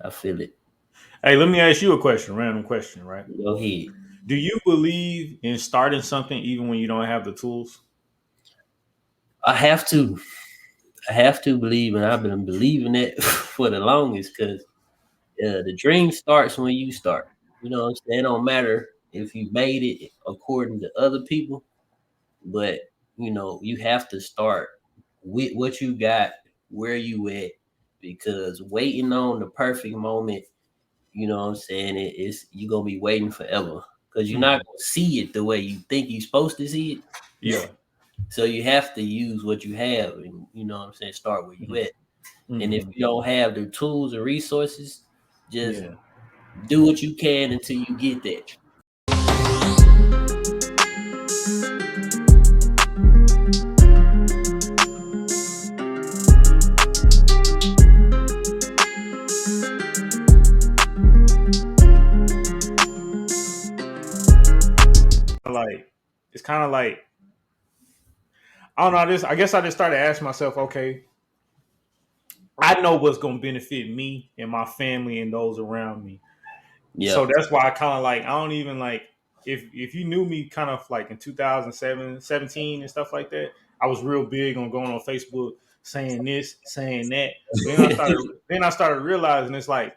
I feel it. Hey, let me ask you a question, random question, right? Go ahead. Do you believe in starting something even when you don't have the tools? I have to. I have to believe, and I've been believing it for the longest because the dream starts when you start. You know what I'm saying? It don't matter if you made it according to other people, but you have to start with what you got, where you at, because waiting on the perfect moment, you know what I'm saying, it's you're gonna be waiting forever because you're not Hmm. gonna see it the way you think you're supposed to see it. Yeah. So you have to use what you have, and you know what I'm saying, start where you Hmm. at. And if Hmm. you don't have the tools and resources, just Yeah. do what you can until you get there. Like it's kind of like I don't know. This I guess I just started asking myself, okay, I know what's going to benefit me and my family and those around me. Yeah. So that's why I kind of like I don't even like if you knew me kind of like in 2007, 17 and stuff like that, I was real big on going on Facebook saying this, saying that. But then I started realizing it's like,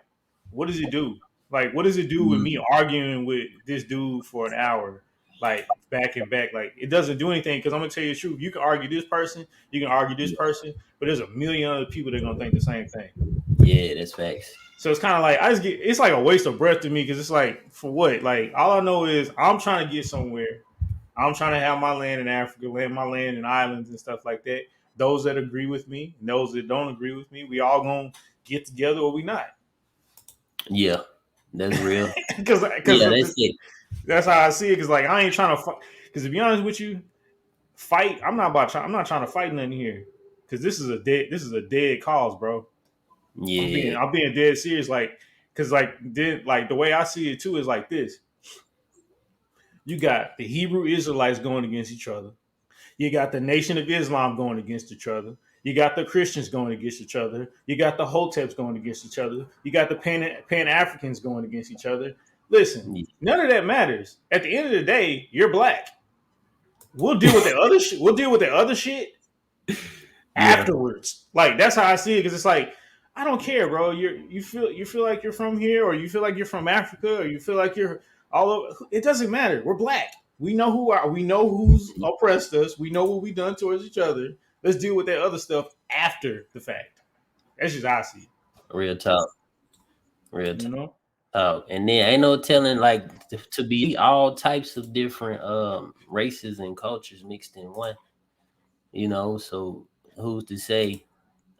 what does it do? Like, what does it do with me Mm, arguing with this dude for an hour, like back and back? Like, it doesn't do anything because I'm gonna tell you the truth. You can argue this person, you can argue this yeah, person, but there's a million other people that are gonna think the same thing. yeah, that's facts. So it's kind of like I just get it's like a waste of breath to me because it's like for what? Like all I know is I'm trying to get somewhere. I'm trying to have my land in Africa, land my land in islands and stuff like that. Those that agree with me, and those that don't agree with me, we all gonna get together or we not. Yeah, that's real. Because Yeah, that's it. that's how I see it. Because like I ain't trying to fight. Because to be honest with you, fight. I'm not trying to fight nothing here. Because this is a dead cause, bro. Yeah, I'm being dead serious. Because like the way I see it too is like this. You got the Hebrew Israelites going against each other. You got the Nation of Islam going against each other. You got the Christians going against each other. You got the Hoteps going against each other. You got the Pan Africans going against each other. Listen, yeah, none of that matters. At the end of the day, you're black. We'll deal with the other shit. We'll deal with the other shit yeah, afterwards. Like that's how I see it because it's like I don't care, bro. You feel like you're from here, or you feel like you're from Africa, or you feel like you're all over. It doesn't matter. We're black. We know who are. We know who's oppressed us. We know what we done towards each other. Let's deal with that other stuff after the fact. That's just how I see it. real talk, real You know. talk. And then ain't no telling, like, to be all types of different races and cultures mixed in one. So who's to say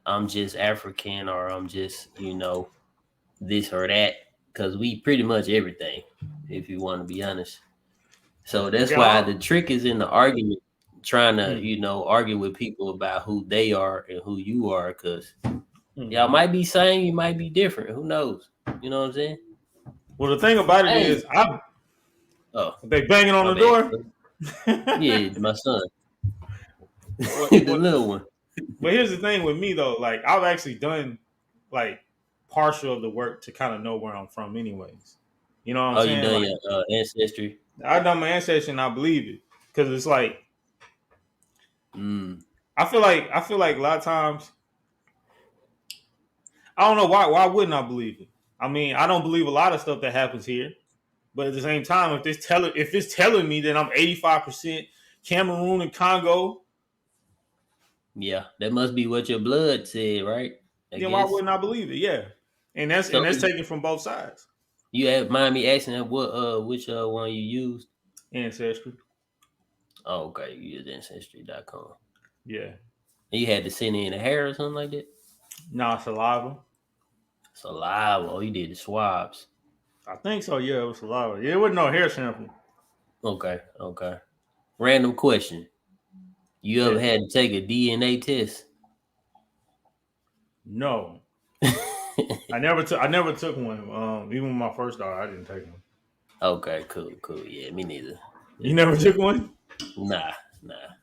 I'm just African or I'm just this or that? Because we pretty much everything, if you want to be honest. So that's why Yeah. the trick is in the argument, trying to, Mm, argue with people about who they are and who you are, because y'all mhm. might be same, you might be different. Who knows? You know what I'm saying? Well, the thing about it Hey, is, I oh, they banging on my the bad. door. Yeah, my son, what, the what, little one. But here's the thing with me though, like I've actually done like partial of the work to kind of know where I'm from, anyways. You know what I'm Oh, you saying? done Like your ancestry? I've done my ancestry and I believe it because it's like Mm, I feel like a lot of times I don't know why wouldn't I believe it? I mean I don't believe a lot of stuff that happens here, but at the same time if it's telling me that I'm 85% Cameroon and Congo, yeah, that must be what your blood said, right? I then why guess. wouldn't I believe it? Yeah, So and that's taken from both sides. you have mind me asking what which one you used? Ancestry, Oh, okay, you used ancestry.com. yeah, You had to send in a hair or something like that? nah, saliva. Saliva. Oh, you did the swabs. I think so. Yeah, it was saliva. Yeah, it wasn't no hair sample. Okay, okay. Random question. You ever Yeah, had to take a DNA test? no, I never took one. Even with my first daughter, I didn't take one. Okay, cool, cool. Yeah, me neither. You never took one? Nah, nah.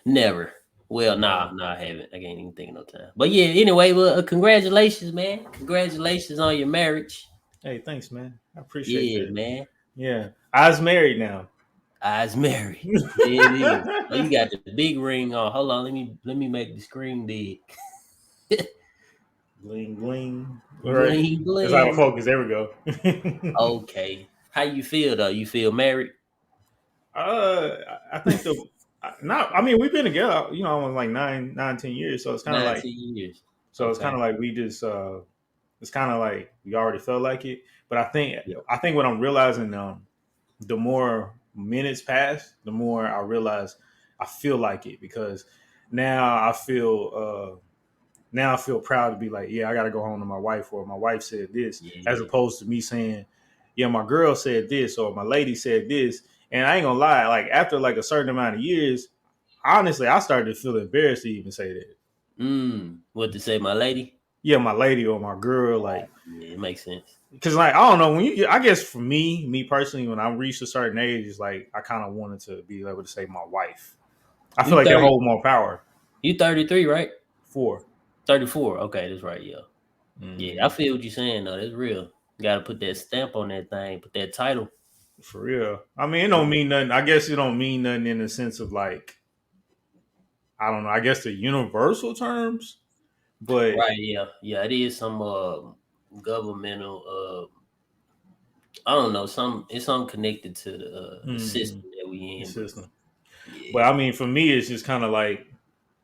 Never. Well, Oh, nah, I haven't. I can't even think of no time. But yeah, anyway, well, congratulations, man. Congratulations on your marriage. hey, thanks, man. I appreciate Yeah, that. man. Yeah, I was married now. I's married. Yeah, it is. Oh, you got the big ring on. Hold on, let me make the screen big. Bling bling. All right, Bling it's out of bling. focus. There we go. Okay. How you feel though? You feel married? I think the not. I mean, we've been together, almost like 9, 10 years. So it's kind of like 19 years. so it's kind Okay. of like we just it's kind of like we already felt like it. But I think Yep. I think what I'm realizing the more minutes pass, the more I realize I feel like it because now I feel now I feel proud to be like, yeah, I got to go home to my wife, or my wife said this, as Yeah. opposed to me saying, yeah, my girl said this, or my lady said this. And I ain't gonna lie, like after like a certain amount of years, honestly, I started to feel embarrassed to even say that. What to say, my lady? Yeah, my lady or my girl, like, Yeah, it makes sense. because like I don't know when you, I guess for me personally, when I reached a certain age, it's like I kind of wanted to be able to say my wife. I feel You like they 30 hold more power. you 33, right? For 34. Okay, that's right, yeah. Yeah, I hmm feel what you're saying though. That's real. You gotta put that stamp on that thing, put that title. for real. I mean, it don't mean nothing. I guess it don't mean nothing in the sense of like I don't know. I guess the universal terms, but Right, yeah. Yeah, it is some governmental I don't know, it's something connected to the mhm, system that we the in, but system. But yeah, I mean, for me, it's just kind of like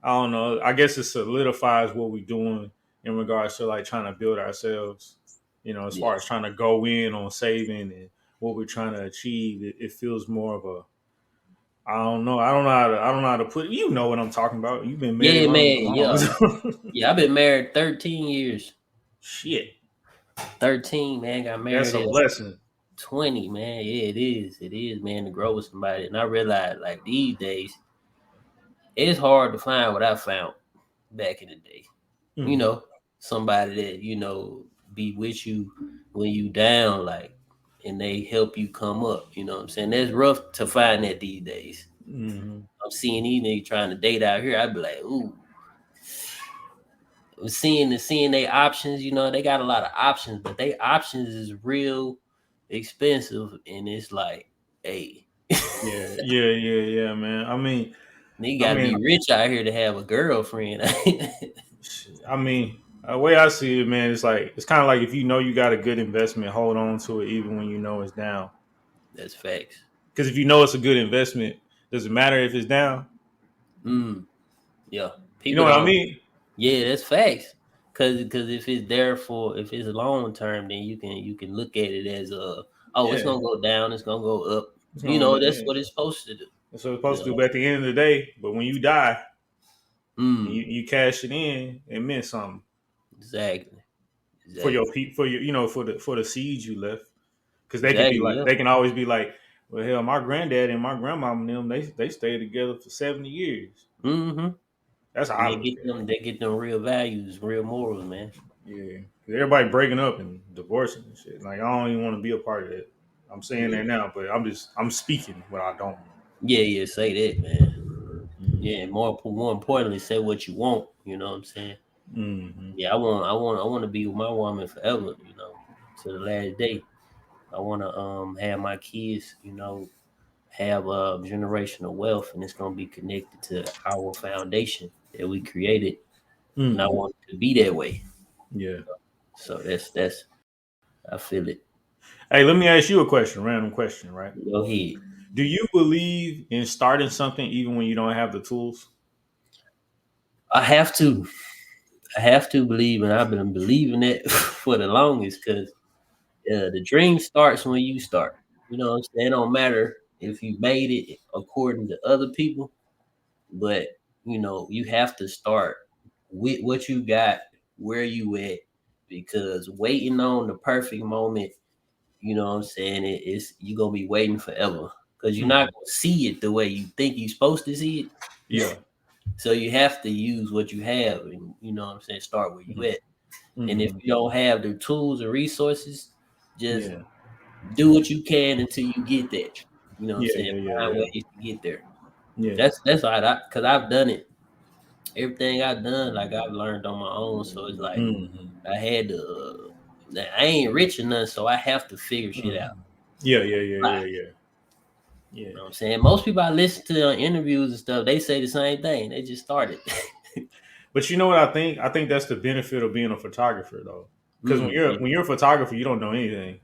I don't know. I guess it solidifies what we're doing in regards to like trying to build ourselves. As yeah. far as trying to go in on saving and what we're trying to achieve, it feels more of a I don't know. I don't know how to put it. You know what I'm talking about. You've been married Yeah, man, long. yeah. Yeah, I've been married 13 years. Shit, 13, man, got that's married a at blessing. 20, man. Yeah, it is. It is, man, to grow with somebody. And I realized like these days, it's hard to find what I found back in the day. You Hmm know, somebody that, be with you when you down, like, and they help you come up. You know what I'm saying? That's rough to find that these days. hmm I'm seeing these niggas trying to date out here. I'd be like, ooh, seeing their options, they got a lot of options, but they options is real expensive, and it's like, hey, Yeah, yeah, yeah, yeah, man. you I got to mean, be rich out here to have a girlfriend. I mean, the way I see it, man, it's like it's kind of like if you know you got a good investment, hold on to it even when you know it's down. That's facts. Because if you know it's a good investment, does it matter if it's down? Mm, yeah, You know people what I don't. mean? Yeah, that's facts. Cause if it's long term, then you can look at it as oh, it's Yeah, gonna go down, it's gonna go up. it's gonna. That's Yeah, what it's supposed to do. that's what it's You supposed to do. know. But at the end of the day, but when you die and Mm, you cash it in, it meant something exactly, for your exactly, for your for the seeds you left. Because they could be exactly. like Yeah. they can always be like, well, hell, my granddad and my grandmom and them they stayed together for 70 years. Mm-hmm. That's how And I they look get at it. them, they get them real values, real morals, man. Yeah, 'cause everybody breaking up and divorcing and shit. Like I don't even want to be a part of that. I'm saying that Yeah, now, but I'm speaking what I don't want. yeah, yeah. Say that, man. Yeah, Mm-hmm. and more importantly, say what you want. You know what I'm saying? Mm-hmm. Yeah, I want to be with my woman forever. To the last day. I want to have my kids. Have generational wealth, and it's gonna be connected to our foundation that we created, and I Mm-hmm. want it to be that way. Yeah. So that's I feel it. Hey, let me ask you a question, random question, right? Go ahead. Do you believe in starting something even when you don't have the tools? I have to. I have to believe, and I've been believing it for the longest because the dream starts when you start. You know what I'm saying? It don't matter if you made it according to other people, but you have to start with what you got, where you at, because waiting on the perfect moment, you know what I'm saying, it's you're gonna be waiting forever because you're not Mm-hmm. gonna see it the way you think you're supposed to see it. Yeah. So you have to use what you have, and you know what I'm saying, start where you at. And if Mm-hmm. you don't have the tools and resources, just Yeah. do what you can until you get there. You know what I'm Yeah. saying? Yeah. Yeah. Find Yeah. ways to get there. Yeah. That's all right. Because I've done it. everything I've done, like I've learned on my own. So it's like Mm-hmm. I had to. I ain't rich or nothing, so I have to figure shit out. Mm-hmm. Yeah, yeah, yeah, Like, yeah, yeah, yeah. you know what I'm saying? Most people I listen to on interviews and stuff, they say the same thing. They just started. But you know what I think? I think that's the benefit of being a photographer, though. Because when Yeah, you're a photographer, you don't know anything.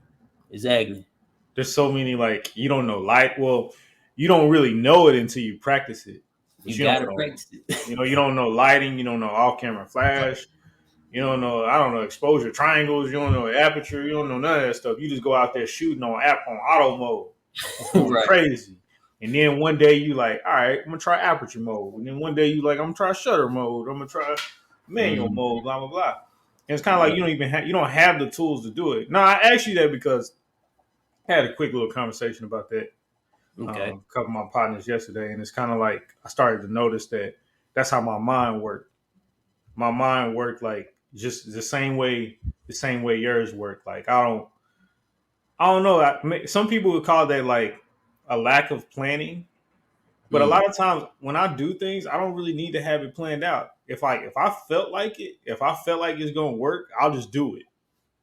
exactly. There's so many like you don't know light. Well, you don't really know it until you practice it. But You you don't gotta know. practice it. You don't know lighting. You don't know off camera flash. You don't know. I don't know exposure triangles. You don't know aperture. You don't know none of that stuff. You just go out there shooting on app on auto mode, just going Right. crazy. And then one day you like, all right, I'm gonna try aperture mode. And then one day you like, I'm gonna try shutter mode. I'm gonna try manual Mm, mode. Blah blah blah. And it's kind of like right. you don't have the tools to do it. No, I asked you that because I had a quick little conversation about that Okay. a couple of my partners yesterday, and it's kind of like I started to notice that that's how my mind worked. My mind worked like just the same way yours work. Like I don't know. Some people would call that like a lack of planning, but a Mm. lot of times when I do things, I don't really need to have it planned out. If I felt like it, if I felt like it's gonna work, I'll just do it.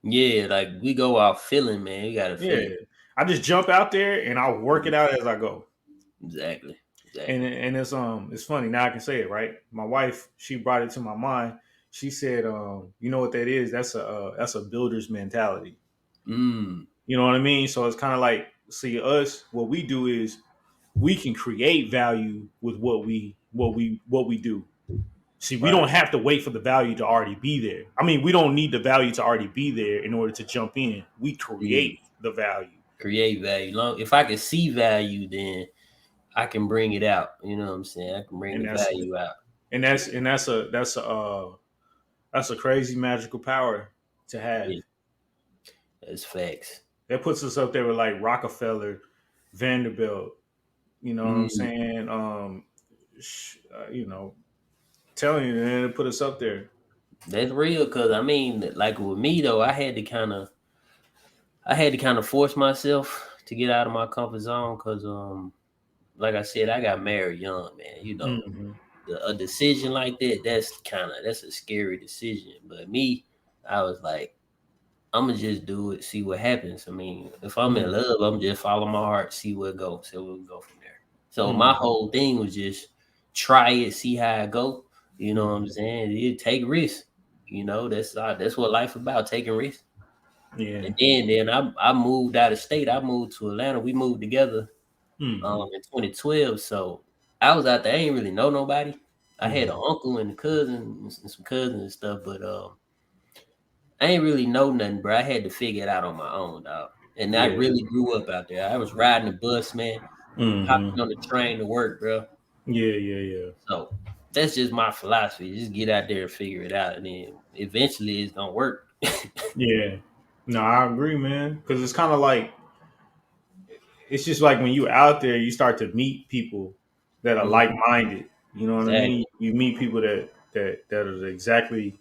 Yeah, like we go out feeling, man. You got to feel Yeah, it. I just jump out there and I'll work Mhm. it out as I go. Exactly. And Exactly. it's funny now I can say it right. My wife she brought it to my mind. She said, you know what that is? That's a builder's mentality. Mm. You know what I mean? So it's kind of like see us. What we do is we can create value with what we do. See, we Right. don't have to wait for the value to already be there. I mean, we don't need the value to already be there in order to jump in. We Mm. create the value, Create value. Long if I can see value, then I can bring it out. You know what I'm saying? I can bring and the value out. that's a crazy magical power to have. Yeah, that's facts. That puts us up there with like Rockefeller, Vanderbilt. You know what I'm Mm. saying? You know, telling you, man, it put us up there. That's real, cause I mean, like with me though, I had to kind of force myself to get out of my comfort zone, cause like I said, I got married young, man. You know, Hmm. a decision like that, that's a scary decision. But me, I was like, I'm gonna just do it, see what happens. I mean, if I'm in Hmm. love, I'm just follow my heart, see where it goes, see where we go from there. So my Hmm. whole thing was just try it, see how it go. You know what I'm Hmm. saying? You take risks. You know, that's what life about, taking risks. Yeah. And then I moved out of state. I moved to Atlanta. We moved together Hmm. in 2012. So I was out there. I ain't really know nobody. I had an Hmm. uncle and a cousin and some cousins and stuff, but I ain't really know nothing, bro. I had to figure it out on my own, dog. And I Yeah. really grew up out there. I was riding the bus, man, Hmm. hopping on the train to work, bro. Yeah. Yeah. Yeah. So that's just my philosophy. Just get out there and figure it out, and then eventually it's gonna work. Yeah. No, I agree, man. Because it's kind of like it's just like when you out there, you start to meet people that are like Mhm. minded. You know what I mean? Exactly. You meet people that are exactly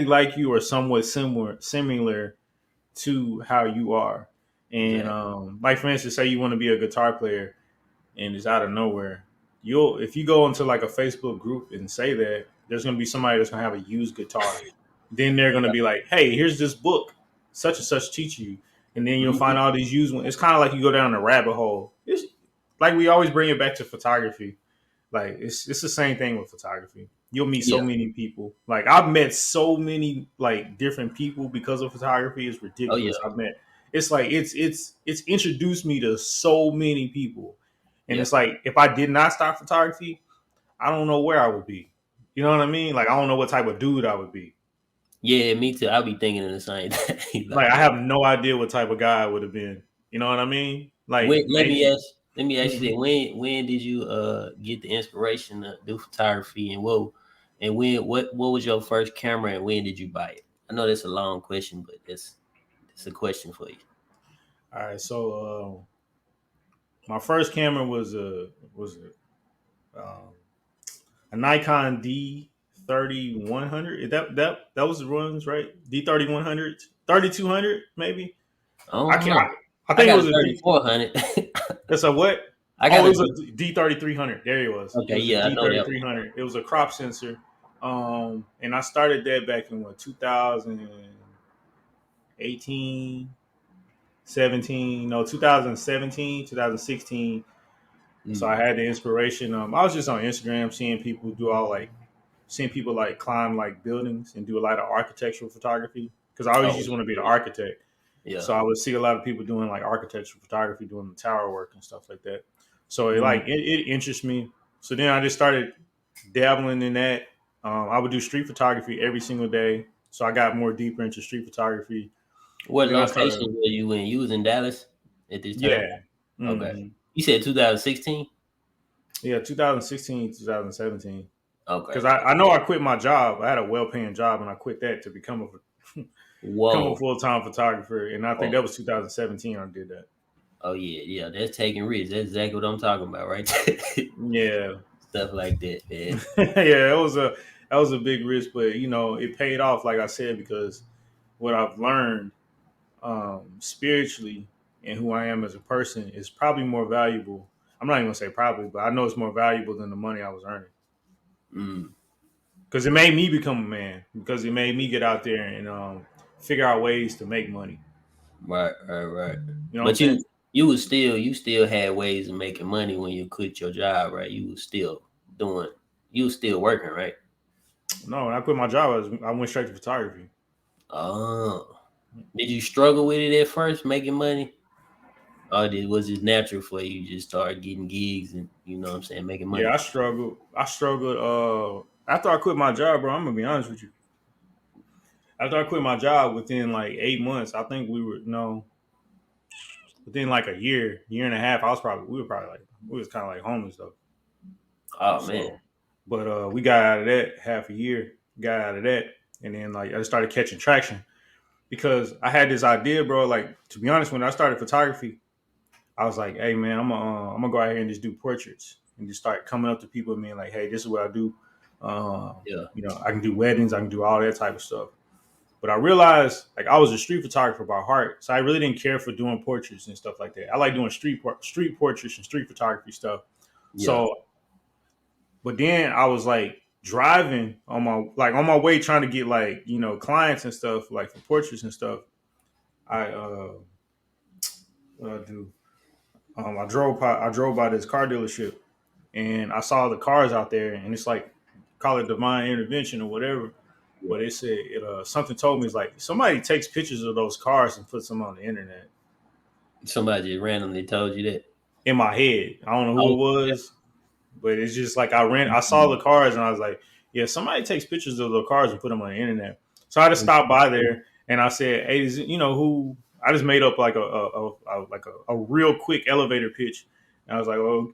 like you or somewhat similar to how you are. And Exactly. like for instance, say you want to be a guitar player and it's out of nowhere. You'll if you go into like a Facebook group and say that, there's gonna be somebody that's gonna have a used guitar. Then they're gonna be like, hey, here's this book, such and such teach you. And then you'll find Mhm. all these used ones. It's kind of like you go down the rabbit hole. It's like we always bring it back to photography. Like it's the same thing with photography. You'll meet so Yeah. many people. Like I've met so many like different people because of photography. It's Oh ridiculous. yeah. I've met it's like it's introduced me to so many people. And Yeah. it's like if I did not start photography, I don't know where I would be. You know what I mean? Like I don't know what type of dude I would be. Yeah. Me too. I'll be thinking of the same thing. Like Like, I man, have no idea what type of guy I would have been. You know what I mean? Like when, let me maybe ask. Let me ask you mhm. that. When did you get the inspiration to do photography, and what was your first camera, and when did you buy it? I know that's a long question, but that's a question for you. All right. So my first camera was a Nikon D 3100. That was the runs right? D 3100, 3200 maybe. I I don't can know. I I think it got a was a D. 3400. That's a what? I Oh, got it a was a D3300. There it was. It okay, was a yeah, I know that one. D3300. It was a crop sensor. And I started that back in what 2018, 17, no 2017, 2016. So I Mm. had the inspiration. I was just on Instagram seeing people do all like seeing people like climb like buildings and do a lot of architectural photography because I always Oh used to want to be the yeah, architect. yeah. So I would see a lot of people doing like architectural photography, doing the tower work and stuff like that. So Mm. it interests me. So then I just started dabbling in that. I would do street photography every single day. So I got more deeper into street photography. What Then I started, location were you in? You was in Dallas at this time? yeah, Okay. hmm You said 2016? yeah, 2016, 2017. Okay, Because okay. I know I quit my job. I had a well paying job, and I quit that to become a become a Whoa. full time photographer. And I think Oh, that was 2017. I did that. oh yeah, yeah. That's taking risks. That's exactly what I'm talking about, right? Yeah, Stuff like that, man. yeah, that was a big risk, but it paid off. Like I said, because what I've learned spiritually and who I am as a person is probably more valuable. I'm not even gonna say probably, but I know it's more valuable than the money I was earning Mm. because it made me become a man. Because it made me get out there and figure out ways to make money. Right, right, right. You know what I'm But saying? you still had ways of making money when you quit your job, right? Doing you was still working, right? No, when I quit my job, I went straight to photography. Oh. Did you struggle with it at first, making money? Or was it natural for you? You just started getting gigs and you know what I'm saying, making Yeah, money. I struggled. I struggled. After I quit my job, bro, I'm gonna be honest with you. After I quit my job, within like 8 months, I think we were no, within like a year and a half, we were probably like we was kind of like homeless though. Oh man. So, but we got out of that half a year, got out of that, and then like I just started catching traction because I had this idea, bro. Like to be honest, when I started photography, I was like, hey man, I'm gonna go out here and just do portraits and just start coming up to people and being like, hey, this is what I do. Yeah. I can do weddings, I can do all that type of stuff. But I realized like I was a street photographer by heart, so I really didn't care for doing portraits and stuff like that. I like doing street portraits and street photography stuff. Yeah. So, but then I was like driving on my way trying to get like clients and stuff like for portraits and stuff. I what I do? I drove by this car dealership and I saw the cars out there, and it's like call it divine intervention or whatever. Yeah. But it said something told me it's like somebody takes pictures of those cars and puts them on the internet. Somebody just randomly told you that. In my head, I don't know who Oh, it was, but it's just like I saw mm, the cars and I was like, yeah, somebody takes pictures of the cars and put them on the internet. So I just stopped by there and I said, hey, who? I just made up like a real quick elevator pitch. And I was like, well,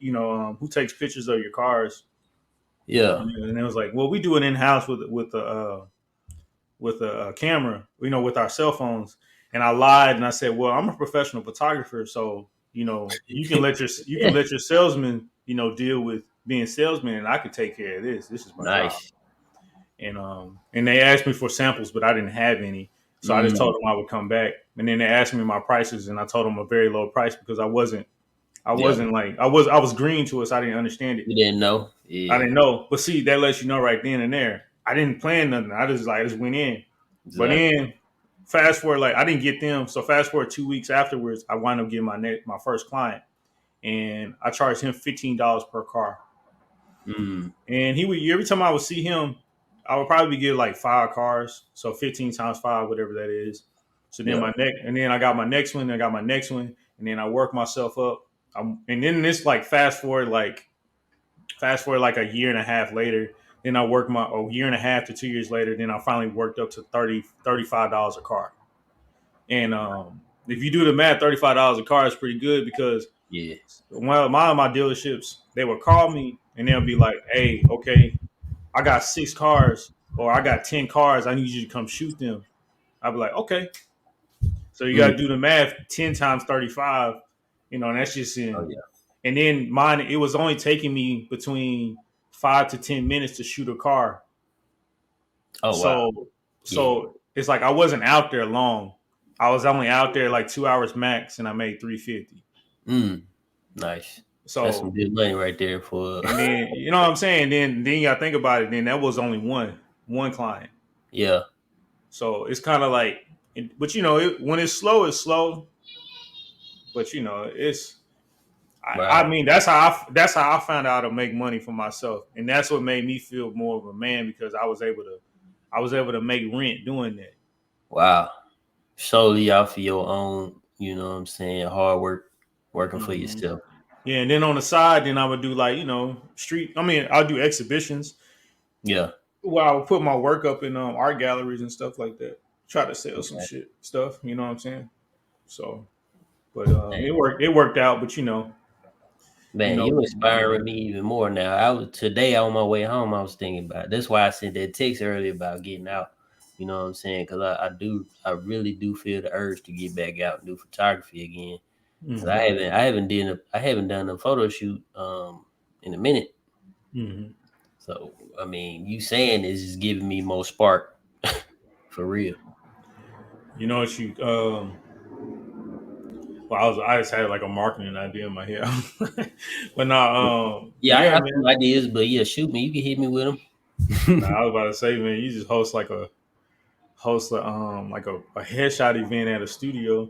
who takes pictures of your cars? yeah. And it was like, well, we do it in house with a camera, with our cell phones. And I lied and I said, well, I'm a professional photographer, so you can let your salesman deal with being salesman, and I could take care of this. This is my job. Nice. And they asked me for samples, but I didn't have any, so I just told Mm, them I would come back. And then they asked me my prices, and I told them a very low price because I yeah. wasn't like I was green to it, so I didn't understand it. You didn't know? I Yeah. didn't know. But see, that lets you know right then and there. I didn't plan nothing. I just went in. But Exactly. then fast forward, like I didn't get them. So fast forward 2 weeks afterwards, I wound up getting my first client, and I charged him $15 per car. Mm, And he would every time I would see him, I would probably get like 5 cars. So 15 times five, whatever that is. So then yeah. I got my next one, I got my next one, and then I worked myself up. And then this like fast forward like a year and a half later, then I worked my a year and a half to 2 years later, then I finally worked up to $35 a car. And if you do the math, $35 a car is pretty good because Yeah. one of my dealerships, they would call me and they'll be like, hey, okay, I got 6 cars or I got 10 cars. I need you to come shoot them. I'd be like, okay. So you got Mm, to do the math 10 times 35, and that's just oh in. yeah. And then mine, it was only taking me between 5 to 10 minutes to shoot a car. Oh wow. So Yeah. it's like I wasn't out there long. I was only out there like 2 hours max, and I made 350. Mm, nice. That's some So good money right there for and then you know what I'm saying. Then you got to think about it. Then that was only one client. yeah, So it's kind of like, but when it's slow. But I right. mean, that's how I found out to make money for myself, and that's what made me feel more of a man because I was able to make rent doing that. Wow. Solely off of your own, you know what I'm saying, hard work, working for Hmm. yourself. Yeah, and then on the side, then I would do like street. I mean, I'll do exhibitions Yeah. where I would put my work up in art galleries and stuff like that. Try to sell some Okay. shit stuff. You know what I'm saying? So, but Man, it worked out. But you man, know, you inspiring me even more now. I was today on my way home. I was thinking about that's why I sent that text earlier about getting out. You know what I'm saying? Because I really do feel the urge to get back out and do photography again. Because hmm I haven't done a photo shoot in a minute. hmm So I mean, you saying this is giving me more spark for real. you know what you well, I just had like a marketing idea in my head, but Yeah, I yeah, have some man. ideas, but yeah, shoot me. You can hit me with Nah, them. I was about to say, man, you just host a headshot event at a studio.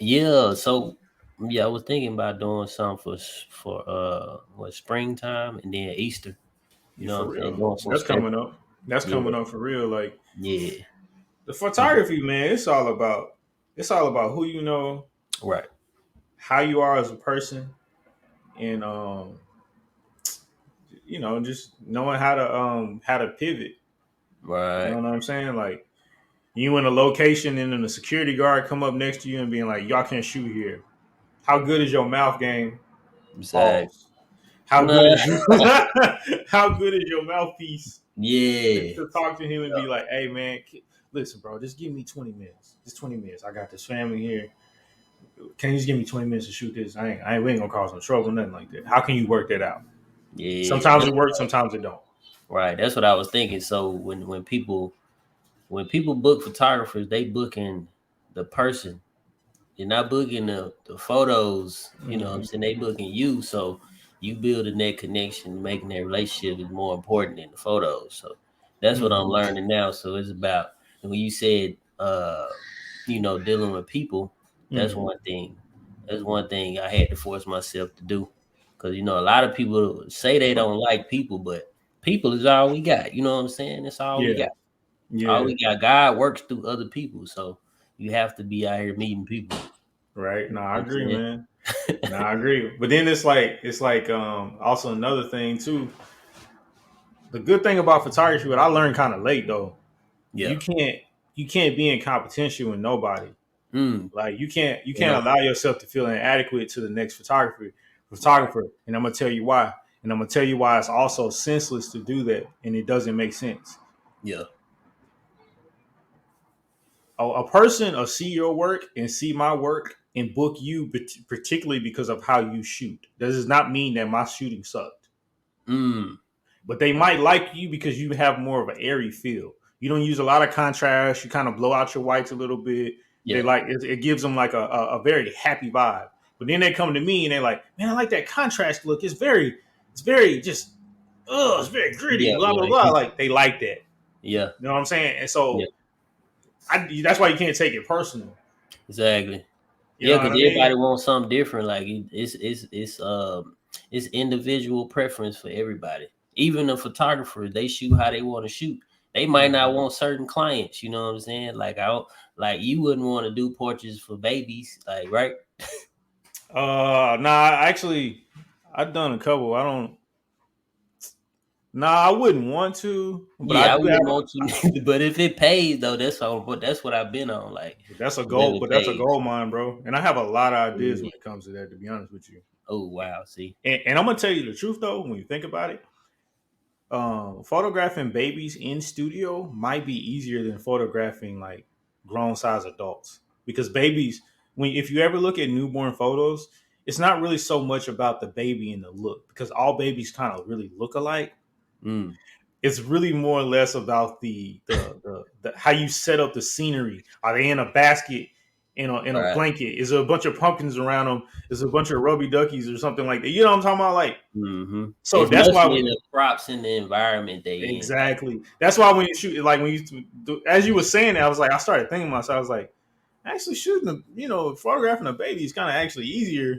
Yeah, so yeah, I was thinking about doing something for what springtime and then Easter. You You know for what I'm saying? real? Doing some That's coming special. up. That's Yeah, coming up for real. Like yeah, the yeah. photography, man. It's all about who you know, Right, how you are as a person, and just knowing how to pivot. You know right. what I'm saying? Like you in a location and then the security guard come up next to you and being like, "Y'all can't shoot here." How good is your mouth game? Exactly. Pause. How Nah, good is you? How good is your mouthpiece yeah, to talk to him and be like, "Hey, man, listen, bro, just give me 20 minutes. Just 20 minutes. I got this family here. Can you just give me 20 minutes to shoot this? We ain't gonna cause no trouble, nothing like that. How can you work that out? yeah. Sometimes it works, sometimes it don't. Right. That's what I was thinking. So when people book photographers, they booking the person. You're not booking the photos, you know what I'm Hmm. saying? They booking you. So you building that connection, making that relationship is more important than the photos. So that's what I'm Hmm. learning now. So it's about and when you said dealing with people, that's Hmm. one thing. That's one thing I had to force myself to do. Cause a lot of people say they don't like people, but people is all we got. You know what I'm saying? That's all we Yeah, got. All yeah, we got. God works through other people. So you have to be out here meeting people. right. You No, know I what I'm agree, saying? man. No, I agree. But then it's like also another thing too. The good thing about photography, what I learned kind of late though, Yeah. you can't you can't be in competition with nobody. Mm. Like you You can't know? allow yourself to feel inadequate to the next photographer. And I'm gonna tell you why. And I'm gonna tell you why it's also senseless to do that, and it doesn't make sense. Yeah. A person will see your work and see my work and book you, particularly because of how you shoot. That does not mean that my shooting sucked, Mm. but they might like you because you have more of an airy feel. You don't use a lot of contrast. You kind of blow out your whites a little bit. They Yeah. like it gives them like a very happy vibe. But then they come to me and they're like, "Man, I like that contrast look. It's very just, it's very gritty. Yeah. Blah blah Like blah." Like they like that. yeah. You know what I'm saying? And Yeah. so that's why you can't take it personal. Exactly. You Yeah, know what because I everybody mean? wants something different. Like it's individual preference for everybody. Even the photographers, they shoot how they want to shoot. They might not Mhm. want certain clients. You know what I'm saying? Like you wouldn't want to do portraits for babies, like right? Nah, actually, I've done a couple. I don't. Nah, I wouldn't want to, but I Yeah, I do have. wouldn't want to, neither, but if it pays though, that's what I've been on. Like That's a whatever goal, but that's a pays. goal of mine, bro. And I have a lot of ideas Yeah. when it comes to that. To be honest with you, Oh wow, see, and I'm gonna tell you the truth though. When you think about it, photographing babies in studio might be easier than photographing like grown size adults because babies. If you ever look at newborn photos, it's not really so much about the baby and the look because all babies kind of really look alike. mm, It's really more or less about the how you set up the scenery. Are they in a basket in a Right. blanket. Is a bunch of pumpkins around them. Is a bunch of rubby duckies or something like that. You know what I'm talking about? Like, Mm-hmm. so It's that's why mostly the props in the environment they in. Like, exactly. That's why when you shoot, like when you do, as you were saying that, I was like, I started thinking to myself, I was like, actually shooting, photographing a baby is kind of actually easier.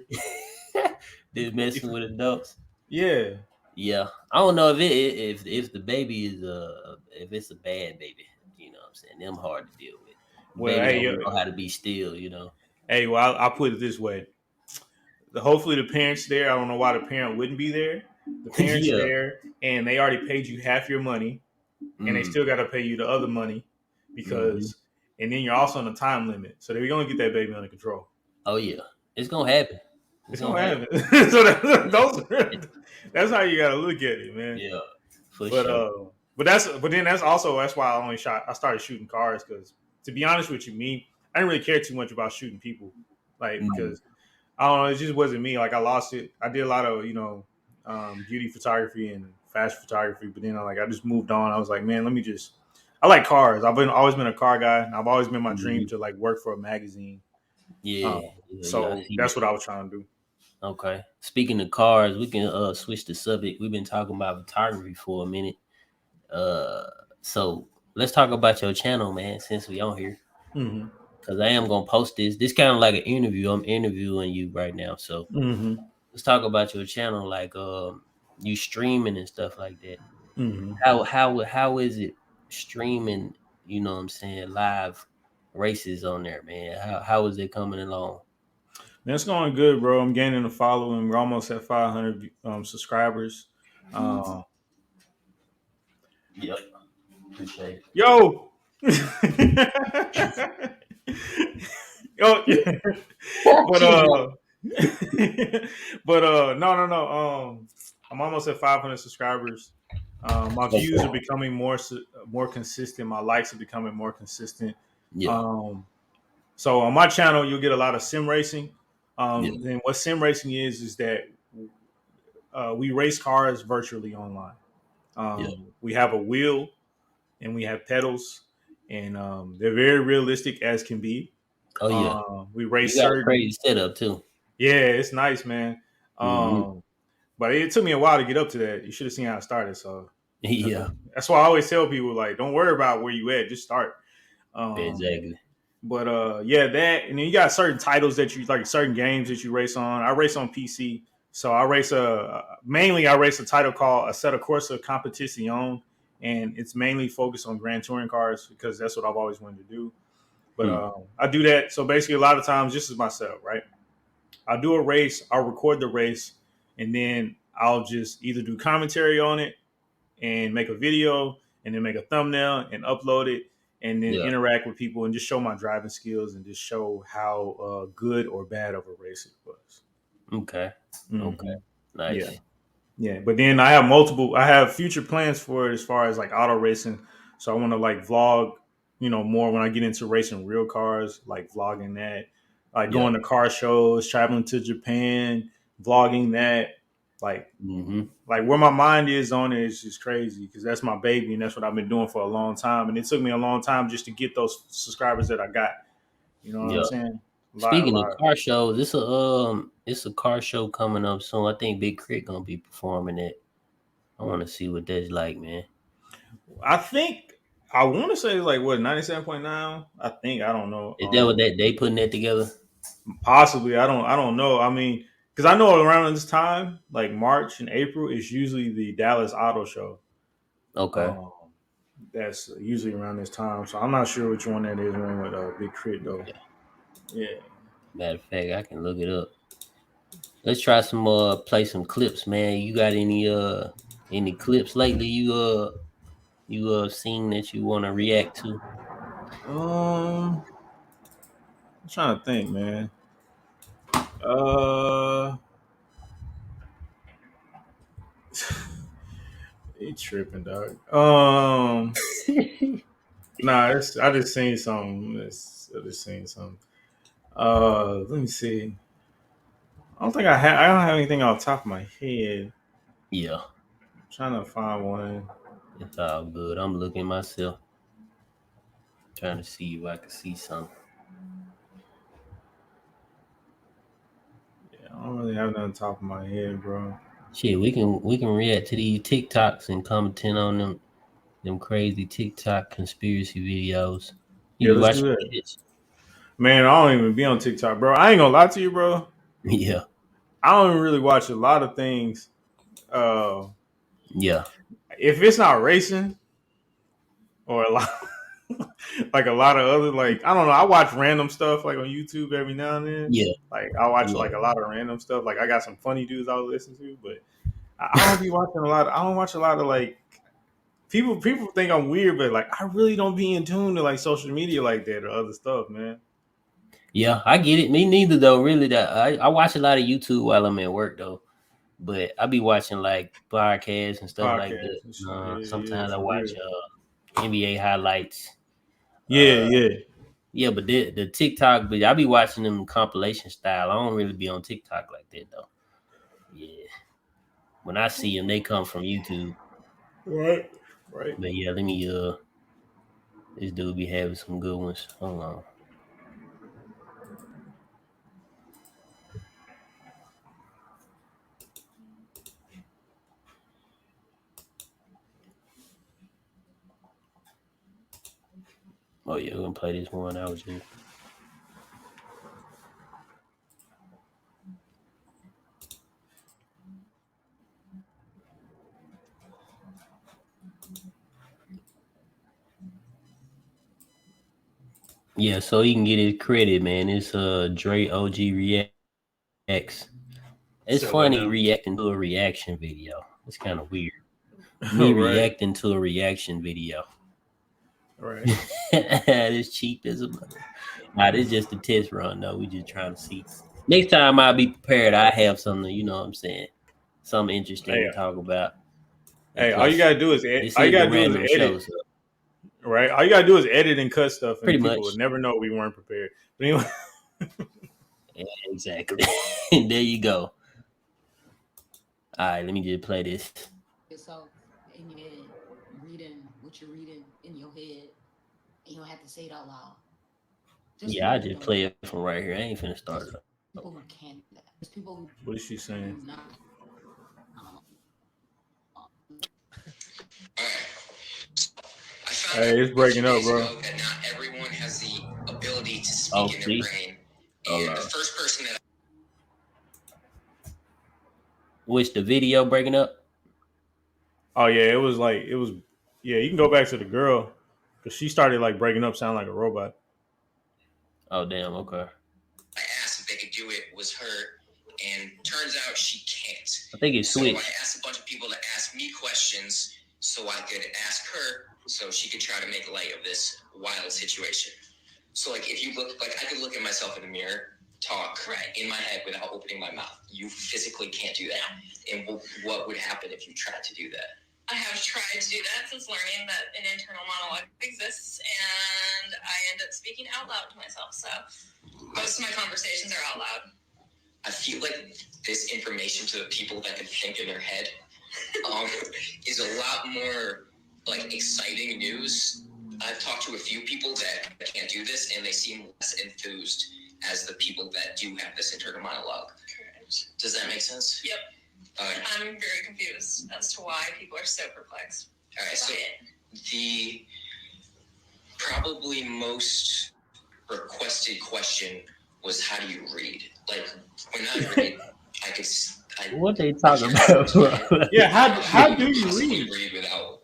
just If, messing with adults. yeah. Yeah, I don't know if the baby is if it's a bad baby. You know what I'm saying? Them hard to deal with. The Well, baby hey, don't know how to be still. You know. hey. Well, I'll put it this way: hopefully the parents there. I don't know why the parent wouldn't be there. The parents Yeah. there, and they already paid you half your money, and they Mm. still got to pay you the other money Hmm. because, and then you're also on a time limit, so they're gonna get that baby under control. Oh yeah, it's gonna happen. It's It's gonna gonna happen. happen. So that's how you gotta look at it, man. Yeah, for But sure. that's why I started shooting cars because to be honest with you, I didn't really care too much about shooting people, like Mm. because I don't know, it just wasn't me. Like I lost it. I did a lot of beauty photography and fashion photography, but then I just moved on. I was like, man, let me just. I like cars. Always been a car guy. And I've always been my dream Hmm. to like work for a magazine. Yeah, Um, yeah, I so see that's that. what I was trying to do. Okay. Speaking of cars, we can switch the subject. We've been talking about photography for a minute. Uh, so let's talk about your channel, man. Since we on here, Mm-hmm. because I am gonna post this. This kind of like an interview. I'm interviewing you right now. So Mm-hmm. let's talk about your channel, like you streaming and stuff like that. Mm-hmm. How is it streaming? You know what I'm saying, live races on there, man. How is it coming along? That's going good, bro. I'm gaining a following. We're almost at 500 subscribers. Uh, Yep, appreciate yo, yo, but it. no, no, no. I'm almost at 500 subscribers. My views are Okay. becoming more consistent. My likes are becoming more consistent. Yeah, Um, so on my channel, you'll get a lot of sim racing. yeah, Then what sim racing is that we race cars virtually online. yeah. We have a wheel and we have pedals, and they're very realistic as can be. Oh yeah, We you race got a certain. crazy setup too. Yeah, it's nice, man. Hmm. Um, but it took me a while to get up to that. You should have seen how it started. So that's Yeah, that's why I always tell people like, don't worry about where you at, just start. Um, exactly. but yeah, that and then you got certain titles that you like, certain games that you race on. I race on PC, so I race mainly I race a title called Assetto Corsa Competizione, and it's mainly focused on Grand Touring cars because that's what I've always wanted to do. But Hmm. I do that. So basically, a lot of times, just as myself, right? I'll do a race, I'll record the race, and then I'll just either do commentary on it and make a video and then make a thumbnail and upload it and then Yeah. interact with people and just show my driving skills and just show how good or bad of a race it was. Okay. Okay. Hmm. Yeah. Nice. Yeah. But then I have future plans for it as far as like auto racing. So I want to like vlog, more when I get into racing real cars, like vlogging that, like Yeah. going to car shows, traveling to Japan, vlogging that, like Hmm. where my mind is on it is just crazy because that's my baby and that's what I've been doing for a long time. And it took me a long time just to get those subscribers that I got. You know what I'm Yeah. saying? A Speaking of lot. car shows, it's a car show coming up soon. I think Big Crit gonna be performing it. I want to see what that's like, man. I think I want to say like what 97.9. I think I don't know. Is that what they putting that together? Possibly I don't know. I mean, because I know around this time, like March and April, is usually the Dallas Auto Show. Okay. Um, that's usually around this time. So I'm not sure which one that is. One with Big Crit though. Yeah. Yeah. Matter of fact, I can look it up. Let's try some play some clips, man. You got any clips lately you seen that you want to react to? I'm trying to think, man. Uh, he tripping, dog. Nah, I just seen something. I just seen something. Let me see. I don't think I don't have anything off the top of my head. Yeah, I'm trying to find one. it's all good. I'm looking myself, trying to see if I can see something. have nothing top of my head, bro. Shit, we can react to these TikToks and commenting on them crazy TikTok conspiracy videos. You Yeah, be let's do watching that. this? Man, I don't even be on TikTok, bro. I ain't gonna lie to you, bro. Yeah, I don't even really watch a lot of things. Uh, yeah, if it's not racing or a lot, like a lot of other, like I don't know. I watch random stuff like on YouTube every now and then. yeah, Like I watch yeah, like a lot of random stuff. Like I got some funny dudes I'll listen to, but I don't be watching a lot. I don't watch a lot of like people. People think I'm weird, but like I really don't be in tune to like social media like that or other stuff, man. yeah. I get it. Me neither, though. Really, that I watch a lot of YouTube while I'm at work, though. But I be watching like podcasts and stuff like that. Podcast and shit. Yeah, yeah, Sometimes I for watch real. NBA highlights. Yeah, Uh, yeah. yeah, but the TikTok, but I be watching them compilation style. I don't really be on TikTok like that though. Yeah, when I see them, they come from YouTube. Right. Right. But yeah, let me this dude be having some good ones. Hold on. Oh yeah, we're gonna play this one. I was just yeah, so he can get his credit, man. It's Dre OG reacts. It's So what funny now? reacting to a reaction video. It's kind of weird. Me Right. reacting to a reaction video. Right. It's cheap as a mother. Nah, this is just a test run though. We just trying to see. Next time I'll be prepared. I have something, you know what I'm saying? Something interesting Hey, to talk about. And hey, all you plus, gotta do is this all you is the gotta do is random edit. show, so Right. All you gotta do is edit and cut stuff, pretty and people would much. never know we weren't prepared. But anyway, Yeah, exactly. There you go. All right, let me just play this. Yourself in your head, reading what you're reading in your head, and you don't have to say it out loud. Just Yeah, I people who just don't play do it from right here. I ain't finna that. start it. People who can't do that. There's people who what is she saying? do not. Um, I found Hey, out it's a few breaking up, days bro. ago that not everyone has the ability to Oh, speak in their see? brain. Hold And the on. first person that Which the video breaking up? Oh yeah, it was like it was. Yeah, you can go back to the girl because she started like breaking up, sound like a robot. Oh, damn. Okay. I asked if they could do it was her, and turns out she can't. I think it's So I switched. asked a bunch of people to ask me questions so I could ask her so she could try to make light of this wild situation. So like if you look like I could look at myself in the mirror, talk in my head without opening my mouth. You physically can't do that. And what would happen if you tried to do that? I have tried to do that since learning that an internal monologue exists, and I end up speaking out loud to myself. So most of my conversations are out loud. I feel like this information to the people that can think in their head is a lot more like exciting news. I've talked to a few people that can't do this, and they seem less enthused as the people that do have this internal monologue. Correct. Does that make sense? Yep. I'm very confused as to why people are so perplexed. All right, so the probably most requested question was, how do you read? Like, when I read, I could... What they talking about, bro? Yeah, how do you possibly read? read without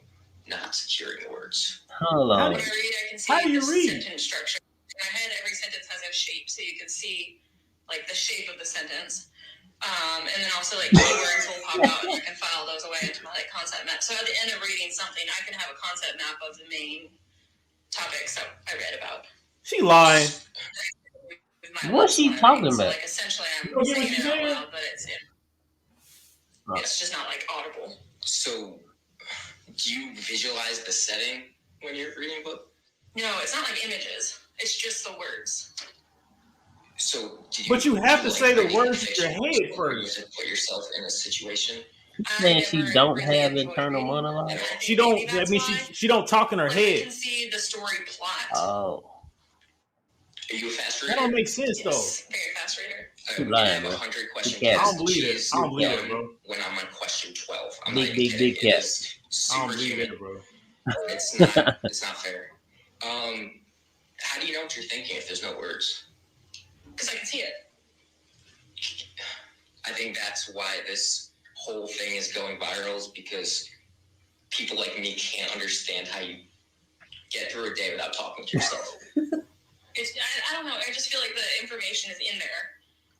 not hearing the words? Hold How on. When I read, I can see How do you the read? sentence structure. In my head, every sentence has a shape, so you can see like the shape of the sentence. And then also like keywords will pop out, and I can file those away into my like concept map. So at the end of reading something, I can have a concept map of the main topics that I read about. She lying. With my What's lips she when I talking read. So about? like essentially, I'm You don't get what saying she's it out saying? loud, but Oh. it's just not like audible. So, do you visualize the setting when you're reading a book? No, it's not like images. It's just the words. So, But you have to say the words in your head first. To put yourself in a situation. Saying she don't have internal monologue? She don't. I mean, she don't talk in her I head. can see the story plot. Oh. Are you a fast reader? That don't make sense Yes, very fast reader. You Can I lying, have bro. 100 You question I capping. don't cast? believe She that. is I don't believe one that, bro. when I'm on question 12. I'm not Big, even big, kidding. big It cap. is I don't believe superhuman. that, bro. It's not. It's not fair. How do you know what you're thinking if there's no words? Because I can see it. I think that's why this whole thing is going viral, is because people like me can't understand how you get through a day without talking to yourself. I don't know. I just feel like the information is in there,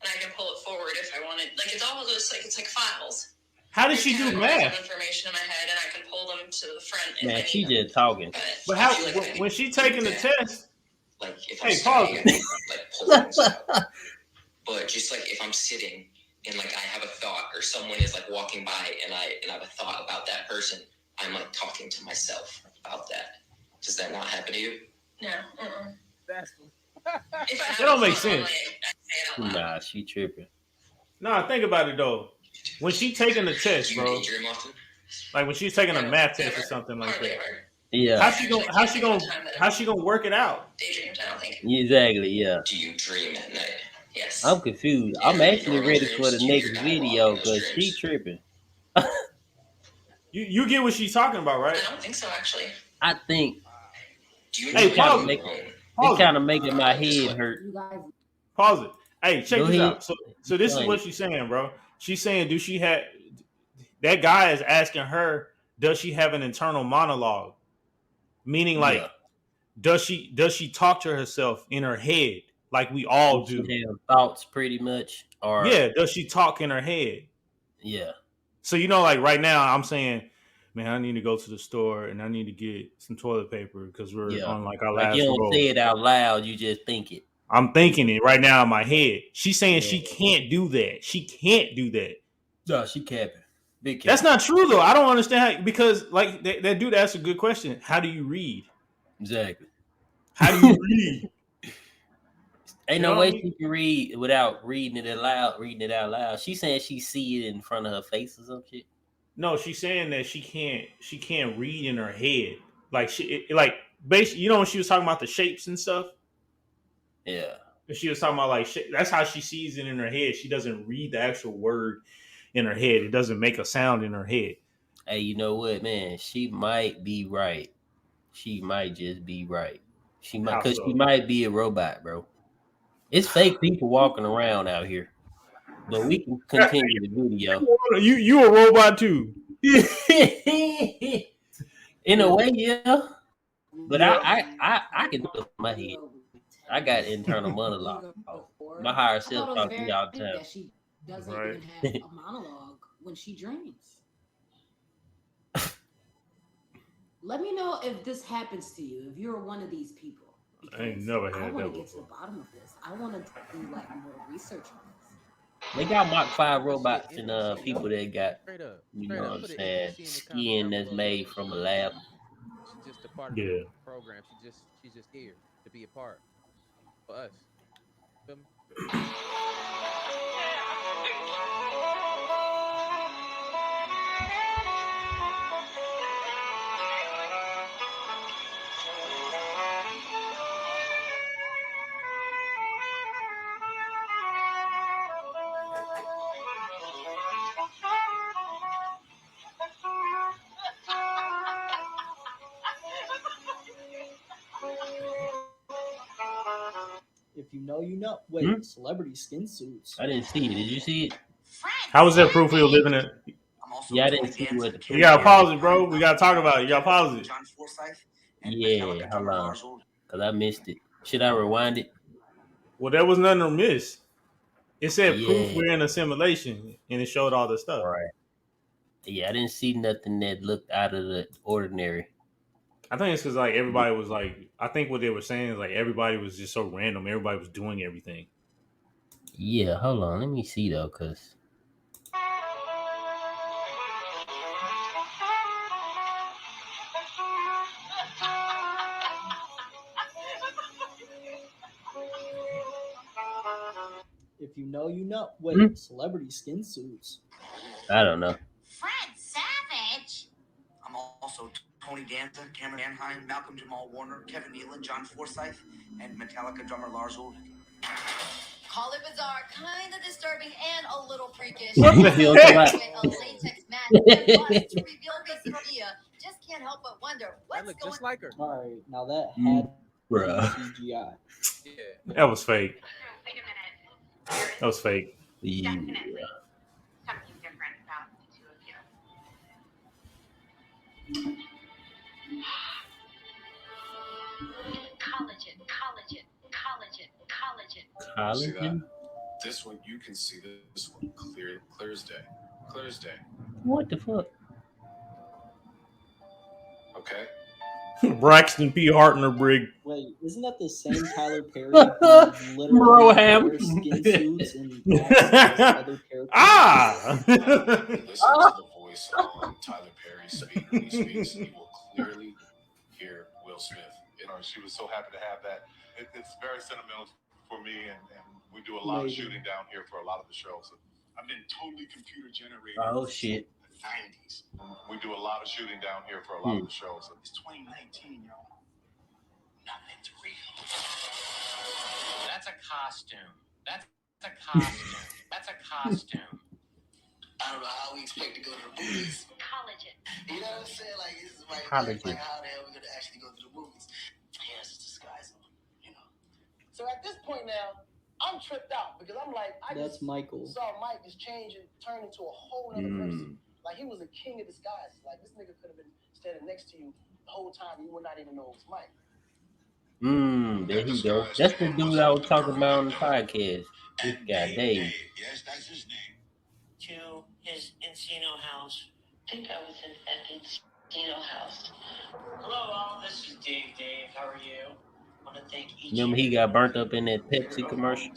and I can pull it forward if I want it. Like it's all just like it's like files. How did she do math? Information in my head, and I can pull them to the front. Man, she just talking. But how when she taking the test? Like if Hey, I'm studying, pause. like pull things out. But just like if I'm sitting and like I have a thought, or someone is like walking by, and I have a thought about that person, I'm like talking to myself about that. Does that not happen to you? No. That's That don't make sense. Nah, she tripping. Nah, think about it though. When she taking the test, Do you bro, daydream often? like when she's taking a math test or something like that, Yeah, how's she gonna work it out? Daydreams, I don't think. exactly. Yeah. Do you dream at night? Yes. I'm confused. I'm actually ready for the next video because she tripping. You get what she's talking about, right? I don't think so, actually. I think Do you Hey, it's kind pause of it. it's kind of making my head hurt. You guys, Pause it. Hey, check Go this ahead. out. So this is what she's saying, bro. She's saying, do she have that guy is asking her, does she have an internal monologue? Meaning, like, Yeah. does she talk to herself in her head like we all do? She have thoughts pretty much, or Yeah, does she talk in her head? yeah. So like right now, I'm saying, man, I need to go to the store and I need to get some toilet paper because we're Yeah. on like our Like last you don't roll. say it out loud, you just think it. I'm thinking it right now in my head. She's saying Yeah. she can't do that. She can't do that. No, she capping. Big cap. That's not true though. I don't understand how, because like that dude asked a good question. How do you read? Exactly. How do you read? Ain't You no know way what I mean? she can read without reading it out loud. She saying she see it in front of her face or some shit. No, she's saying that she can't read in her head. Like like basically, you know, when she was talking about the shapes and stuff. Yeah. She was talking about like that's how she sees it in her head. She doesn't read the actual word in her head. It doesn't make a sound in her head. Hey, you know what, man? She might be right. She might just be right. She might, How cause so? she might be a robot, bro. It's fake people walking around out here, but we can continue the video. You a robot too? In a way, yeah. But Yeah. I can do it from my head. I got internal monologue. My higher I self thought it was talk to very me all the time. that she doesn't Right. even have a monologue when she dreams. Let me know if this happens to you, if you're one of these people. I ain't never had I want that to get to the before. bottom of this. I want to do like more research on this. They got Mach 5 robots and people that got, straight up. you Straight know up. what I'm Put an saying, NPC in the comments skin down that's below. made from a lab. She's just a part of Yeah. the program. She's just here to be a part for us. Feel me? If you know, you know. Wait, celebrity skin suits. I didn't see it. Did you see it? How was that proof we were living in? Yeah, I didn't see what the You gotta pause it, bro. We gotta talk about it. You gotta pause it. Yeah, hold on. Because I missed it. Should I rewind it? Well, there was nothing to miss. It said proof Yeah. we're in a simulation, and it showed all the stuff. Right. Yeah, I didn't see nothing that looked out of the ordinary. I think it's because like everybody was like, I think what they were saying is like everybody was just so random. Everybody was doing everything. Yeah, hold on. Let me see though, because If you know, you know. Wait, celebrity skin suits. I don't know. Fred Savage. I'm also Tony Danza, Cameron Anheim, Malcolm Jamal Warner, Kevin Nealon, John Forsythe, and Metallica drummer Lars Ulrich. Call Really bizarre, kind of disturbing, and a little freakish. What the You know what I'm heck? talking With a Whoa, latex mask and bust to reveal Miss Sophia, just can't help but wonder that what's looked going. just like her. All right, now that about? had to be Bruh. CGI. Yeah. That was fake. Wait a minute. There That is was fake. Yeah. definitely something different about the two of you. Collagen, collagen, collagen, collagen. Collagen? See that? This one, you can see this one clear as day. Clear as day. What the fuck? Okay? Braxton P. Hartner-Brig. Wait, isn't that the same Tyler Perry who literally Broham. wears skin suits and acts as other characters? Ah! Listen to the voice on Tyler Perry speak when he speaks, and you will clearly hear Will Smith. She was so happy to have that. It's very sentimental for me, and we do a lot of Amazing. shooting down here for a lot of the shows. I've been totally computer generated. Oh shit. The 90s. We do a lot of shooting down here for a lot of the shows. It's 2019, yo. Nothing's real. That's a costume. That's a costume. That's a costume. I don't know how we expect to go to the movies. Collagen. You know what I'm saying? Like, this is like Collagen. how the hell are we going to actually go to the movies? Yeah, it's just disguise, you know. So at this point now, I'm tripped out because I'm like, That's Michael. saw Mike just change and turn into a whole other person. Like, he was a king of disguise. Like, this nigga could have been standing next to you the whole time. You would not even know it was Mike. There he go. That's the dude I was talking about on the podcast. This guy, Dave. Yes, that's his name. To his Encino house. I think I was at the Encino house. Hello, all. This is Dave. Dave, how are you? I want to thank each. Remember he got burnt up in that Pepsi commercial?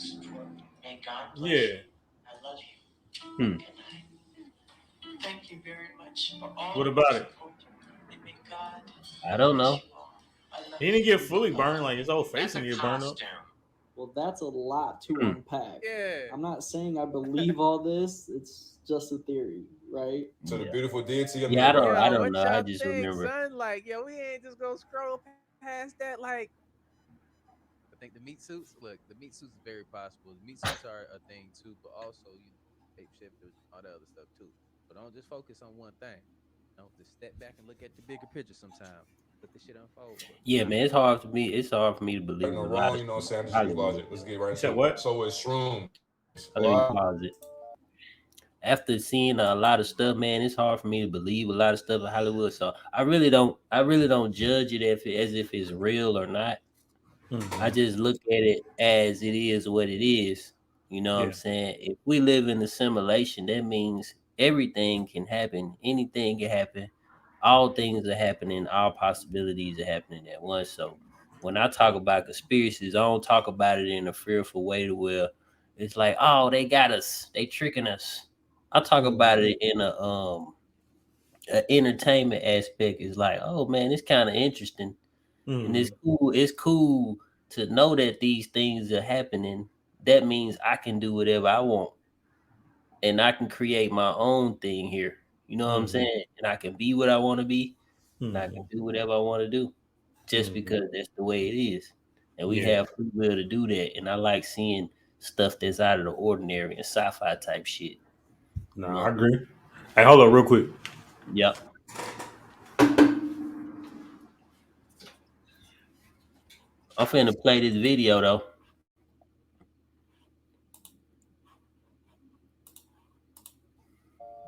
May God bless Yeah. you. I love you. Hmm. Good night. Thank you very much for all. What about it? And may God I don't know. bless you all. I love He didn't you. get fully burned. Like, his whole face That's a didn't get burned up. costume. Well, that's a lot to Hmm. unpack. Yeah. I'm not saying I believe all this. It's just a theory, right? So the Yeah. beautiful deity of Yeah, I the don't- Yo, I what know. I y'all just think, remember. son? Like, yo, we ain't just gonna scroll past that. Like, I think the meat suits. Look, the meat suits is very possible. The meat suits are a thing too, but also shape shifters, all that other stuff too. But don't just focus on one thing. Just step back and look at the bigger picture sometimes. Let the shit unfold. Yeah, man, it's hard for me. It's hard for me to believe no a lot wrong, of you know what I'm saying? stuff in Just use Hollywood. logic. Let's get right You said into what? it. So it's shrooms. I know you pause it. After seeing a lot of stuff, man, it's hard for me to believe a lot of stuff in Hollywood. So I really don't judge it as if it's real or not. I just look at it as it is what it is. You know what I'm Yeah. saying? If we live in a simulation, that means everything can happen, anything can happen, all things are happening, all possibilities are happening at once. So when I talk about conspiracies, I don't talk about it in a fearful way to where it's like, oh, they got us, they tricking us. I talk about it in a entertainment aspect. It's like, oh man, it's kind of interesting and it's cool. It's cool to know that these things are happening. That means I can do whatever I want, and I can create my own thing here. You know what I'm saying? And I can be what I want to be, and I can do whatever I want to do, just because that's the way it is. And we Yeah. have free will to do that. And I like seeing stuff that's out of the ordinary and sci-fi type shit. No, You know? I agree. Hey, hold on real quick. Yep. I'm finna play this video though.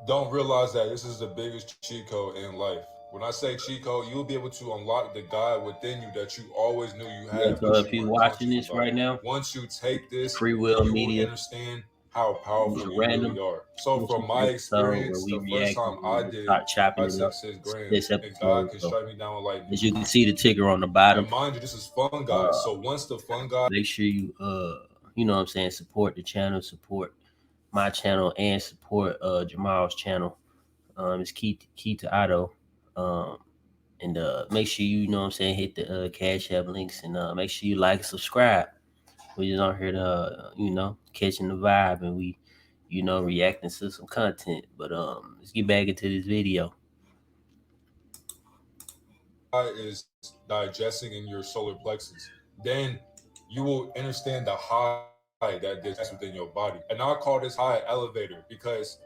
Don't realize that this is the biggest cheat code in life. When I say cheat code, you'll be able to unlock the God within you that you always knew you Yeah, had, so but if you you're weren't watching conscious this about. right now, Once you take this, Free Will you will Media, understand how it's powerful a you really random are. So from my episode where experience, we the first react time and I we did, start chopping I it took up. 6 grams, This and God episode, can so strike me down with lightning. as you can see the ticker on the And bottom, mind you, this is fungi. So once the fungi, make sure you you know what I'm saying, support the channel, support my channel, and support Jamal's channel. It's Keita Auto. And make sure you know what I'm saying, hit the Cash App links, and make sure you like and subscribe. We just on here to catching the vibe, and we reacting to some content. But let's get back into this video. is digesting in your solar plexus, then you will understand the high that exists within your body. And I call this high elevator because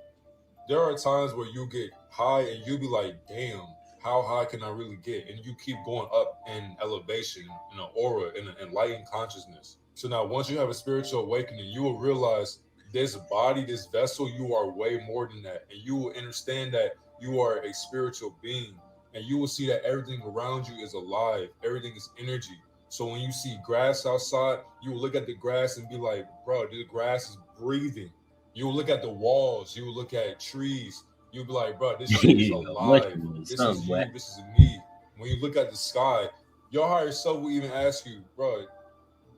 there are times where you get high and you be like, damn, how high can I really get? And you keep going up in elevation, in an aura, in an enlightened consciousness. So now once you have a spiritual awakening, you will realize this body, this vessel, you are way more than that. And you will understand that you are a spiritual being. And you will see that everything around you is alive. Everything is energy. So when you see grass outside, you will look at the grass and be like, bro, the grass is breathing. You will look at the walls, you will look at trees, you'll be like, bro, this shit is Yeah, alive. mushroom or This is something, boy. you, this is me. When you look at the sky, your higher self will even ask you, bro,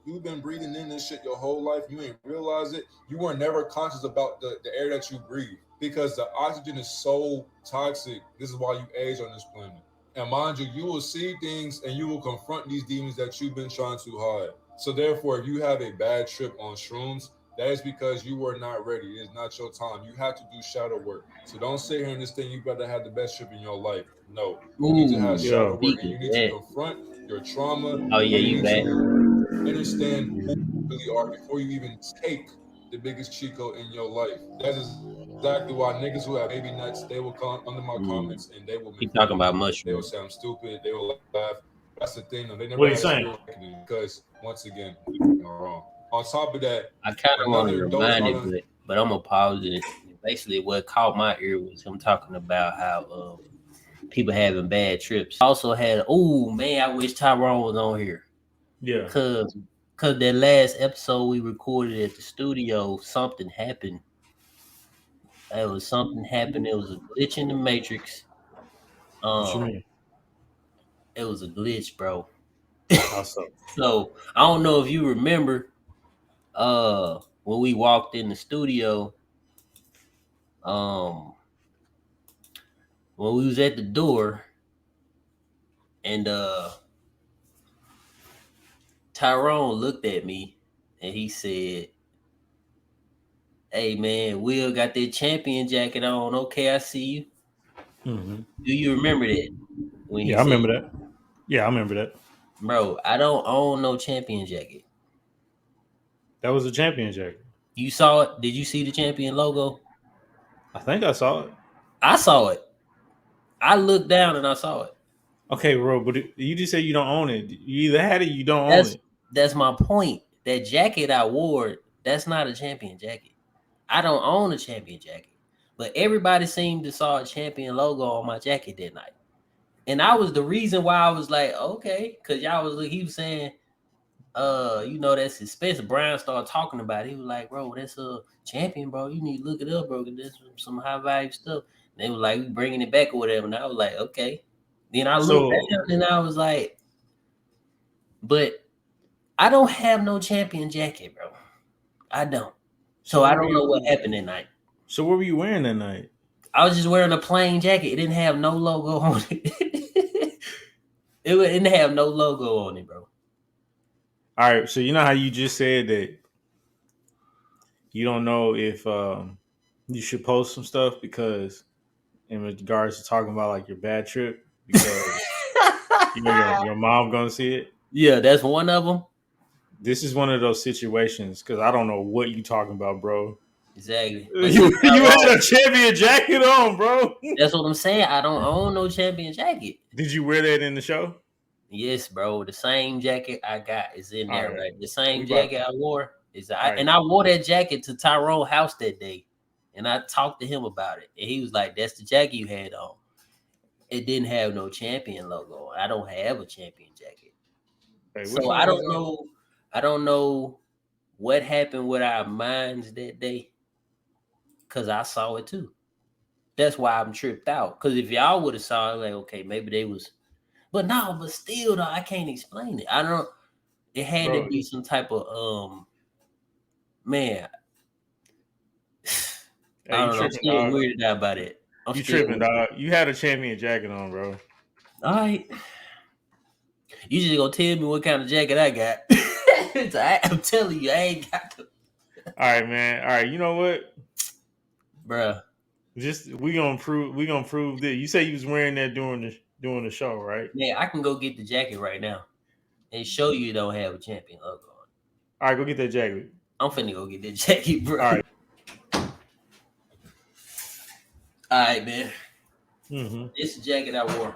you've been breathing in this shit your whole life. You ain't realize it. You were never conscious about the air that you breathe because the oxygen is so toxic. This is why you age on this planet. And mind you, you will see things and you will confront these demons that you've been trying to hide. So therefore, if you have a bad trip on shrooms, that is because you were not ready. It is not your time. You have to do shadow work. So don't sit here and just think you better have the best trip in your life. No, you need to have Ooh, Yeah. shadow work and speaking you of need to that. confront your trauma Oh yeah, and you you need back. to understand who you really are before you even take the biggest Chico in your life. That's exactly why niggas who have baby nuts, they will come under my comments and they will make fun Keep of me. talking about They will say I'm mushrooms. stupid. They will laugh. But that's the thing, though. They never What had are a you saying? spiritual awakening because, once again, am I wrong? On top of that, I kind of want to another dose remind I it, done. but I'm gonna pause it. Basically, what caught my ear was him talking about how people having bad trips. Also had, oh man, I wish Tyrone was on here Yeah. because that last episode we recorded at the studio, something happened. It was something happened. It was a glitch in the matrix. What you Um, mean? it was a glitch, bro. How so? So I don't know if you remember when we walked in the studio, um when we was at the door and Tyrone looked at me and he said, "Hey man, Will got that champion jacket on. Okay, I see you." Hmm. Do you remember that when he Yeah, I said, remember that. Yeah, I remember that. "Bro, I don't own no champion jacket." That was a champion jacket. You saw it? Did you see the champion logo? I think I saw it. I saw it. I looked down and I saw it. Okay, bro, but you just said you don't own it. You either had it, you don't own That's it. that's my point. That jacket I wore, that's not a champion jacket. I don't own a champion jacket. But everybody seemed to saw a champion logo on my jacket that night. And I was the reason why I was like, okay, because y'all was he was saying, that's expensive. Brian started talking about it. He was like, bro, that's a champion, bro. You need to look it up, bro. 'Cause there's some high value stuff. And they was like, we bringing it back or whatever. And I was like, okay. Then I looked So, down and I was like, but I don't have no champion jacket, bro. I don't. so So I what were don't know what you? happened that night. So what were you wearing that night? I was just wearing a plain jacket. It didn't have no logo on it. It didn't have no logo on it, bro. All right. So you know how you just said that you don't know if you should post some stuff because in regards to talking about like your bad trip because you know your mom gonna see it. Yeah, that's one of them. This is one of those situations because I don't know what you talking about, bro. Exactly. But see, You had Tyrone, a champion jacket on, bro. that's what I'm saying. I don't own no champion jacket. Did you wear that in the show? Yes, bro. The same jacket I got is in All there, right, right? The we same about jacket I wore is all right. and I wore that jacket to Tyrone house that day. And I talked to him about it. And he was like, that's the jacket you had on. It didn't have no champion logo. I don't have a champion jacket. Hey, which So one I was don't on? know. I don't know what happened with our minds that day because I saw it too. That's why I'm tripped out. Because if y'all would have saw it, like, okay, maybe they was, but no, but still, though, I can't explain it. I don't. It had to Bro, be some type of man. hey, I you don't know. I'm tripping, still dog? weirded out by that. I'm You still tripping, weirded. dog? You had a champion jacket on, bro. All right, you just gonna tell me what kind of jacket I got? I'm telling you, I ain't got the, All right, man. All right, you know what? bruh. Just we gonna prove that. You say you was wearing that during the show, right? Man, I can go get the jacket right now and show you it don't have a champion logo on All right, go get that jacket. I'm finna go get that jacket, bro. All right. All right, man. Mm-hmm. This jacket I wore.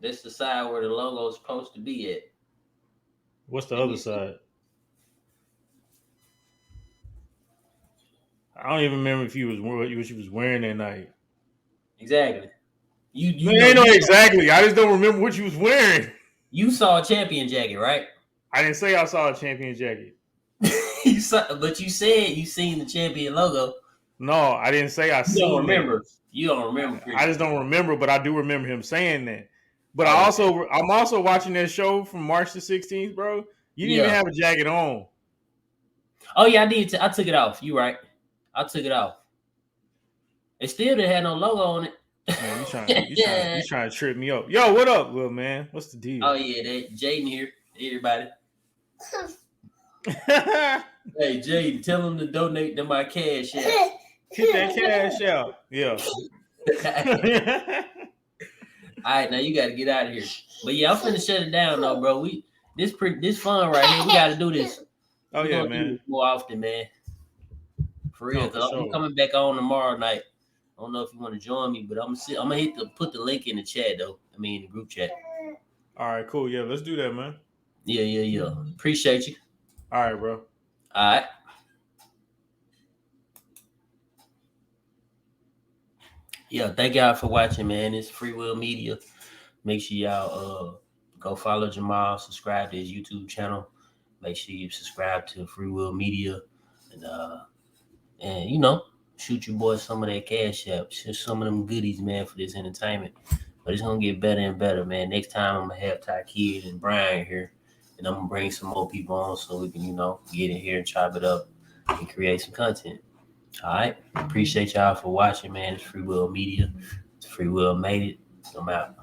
That's the side where the logo's supposed to be at. What's the Let other me see. side? I don't even remember if what you was wearing that night. Exactly. No, You know ain't no exactly. I just don't remember what you was wearing. you saw a champion jacket, right? I didn't say I saw a champion jacket. You saw, but you said you seen the champion logo. No, I didn't say I You don't seen that. remember. You don't remember, I Chris. just don't remember, but I do remember him saying that. But Oh, I'm also watching that show from March the 16th, bro. You didn't even yeah. have a jacket on. Oh yeah, I did. I took it off. You right. I took it off. It still didn't have no logo on it. Man, you trying to trip me up. Yo, what up, little man? What's the Oh deal? yeah, that Jaden here. Everybody. Hit Hey Jaden, tell him to donate to my cash app. that cash out. Yeah. All right, now you got to get out of here. But yeah, I'm finna shut it down though, bro. This fun right here. We got to do this. Oh We're yeah, gonna do man. this more often, man. For real, No, for cause I'm sure. coming back on tomorrow night. I don't know if you want to join me, but I'm gonna put the link in the chat though. I mean, the group chat. All right, cool. Yeah, let's do that, man. Yeah. Appreciate you. All right, bro. All right. Yeah, thank y'all for watching, man. It's Free Will Media. Make sure y'all go follow Jamal, subscribe to his YouTube channel. Make sure you subscribe to Free Will Media, and shoot your boy some of that cash app, just some of them goodies, man, for this entertainment. But it's gonna get better and better, man. Next time I'm gonna have Ty Kid and Brian here, and I'm gonna bring some more people on so we can, get in here and chop it up and create some content. All right. Appreciate y'all for watching, man. It's Free Will Media. It's Free Will Made It. I'm out.